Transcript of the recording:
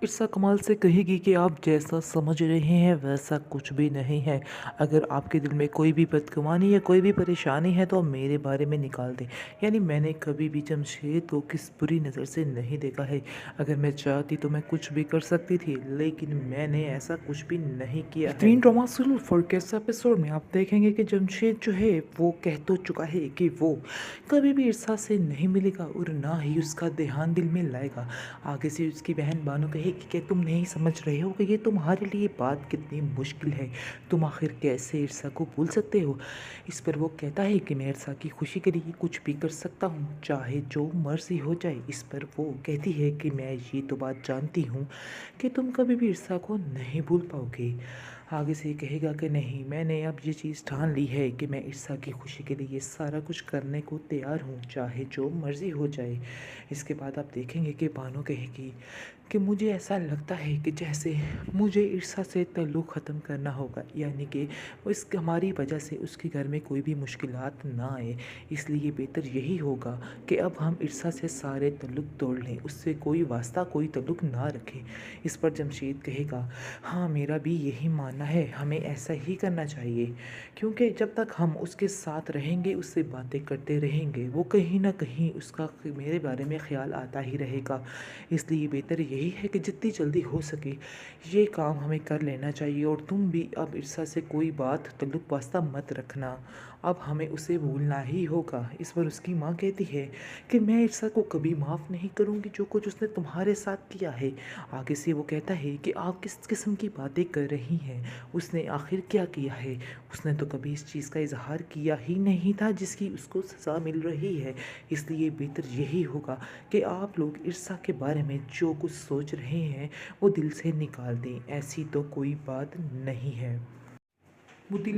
ارسا کمال سے کہے گی کہ آپ جیسا سمجھ رہے ہیں ویسا کچھ بھی نہیں ہے۔ اگر آپ کے دل میں کوئی بھی بدگمانی یا کوئی بھی پریشانی ہے تو میرے بارے میں نکال دیں۔ یعنی میں نے کبھی بھی جمشید کو کس بری نظر سے نہیں دیکھا ہے۔ اگر میں چاہتی تو میں کچھ بھی کر سکتی تھی، لیکن میں نے ایسا کچھ بھی نہیں کیا ہے۔ بہترین ڈرامہ سیریل فورکیس ایپیسوڈ میں آپ دیکھیں گے کہ جمشید جو ہے وہ کہہ تو چکا ہے کہ وہ کبھی بھی ارسا سے نہیں ملے گا اور نہ ہی اس کا دھیان دل میں لائے گا۔ آگے سے اس کی بہن بانو کہے گی کہ تم نہیں سمجھ رہے ہو کہ یہ تمہارے لیے بات کتنی مشکل ہے، تم آخر کیسے ارسا کو بھول سکتے ہو۔ اس پر وہ کہتا ہے کہ میں ارسا کی خوشی کے لیے کچھ بھی کر سکتا ہوں، چاہے جو مرضی ہو جائے۔ اس پر وہ کہتی ہے کہ میں یہ تو بات جانتی ہوں کہ تم کبھی بھی ارسا کو نہیں بھول پاؤ گے۔ آگے سے یہ کہے گا کہ نہیں، میں نے اب یہ چیز ٹھان لی ہے کہ میں ارسا کی خوشی کے لیے سارا کچھ کرنے کو تیار ہوں، چاہے جو مرضی ہو جائے۔ اس کے بعد آپ دیکھیں گے کہ بانو کہے گی کہ مجھے ایسا لگتا ہے کہ جیسے مجھے ارسا سے تعلق ختم کرنا ہوگا، یعنی کہ ہماری وجہ سے اس کے گھر میں کوئی بھی مشکلات نہ آئے۔ اس لیے بہتر یہی ہوگا کہ اب ہم ارسا سے سارے تعلق توڑ لیں، اس سے کوئی واسطہ کوئی تعلق نہ رکھیں۔ اس پر جمشید کہے گا ہاں میرا بھی یہی ماننا ہے، ہمیں ایسا ہی کرنا چاہیے، کیونکہ جب تک ہم اس کے ساتھ رہیں گے، اس سے باتیں کرتے رہیں گے، وہ کہیں نہ کہیں اس کا میرے بارے میں خیال آتا ہی رہے گا۔ اس لیے بہتر یہی ہے کہ جتنی جلدی ہو سکے یہ کام ہمیں کر لینا چاہیے، اور تم بھی اب ارسا سے کوئی بات تعلق واسطہ مت رکھنا، اب ہمیں اسے بھولنا ہی ہوگا۔ اس پر اس کی ماں کہتی ہے کہ میں ارسا کو کبھی معاف نہیں کروں گی جو کچھ اس نے تمہارے ساتھ کیا ہے۔ آگے سے وہ کہتا ہے کہ آپ کس قسم کی باتیں کر رہی ہیں، اس نے آخر کیا کیا ہے؟ اس نے تو کبھی اس چیز کا اظہار کیا ہی نہیں تھا جس کی اس کو سزا مل رہی ہے۔ اس لیے بہتر یہی ہوگا کہ آپ لوگ ارسا کے بارے میں جو کچھ سوچ رہے ہیں وہ دل سے نکال دیں، ایسی تو کوئی بات نہیں ہے۔ وہ دل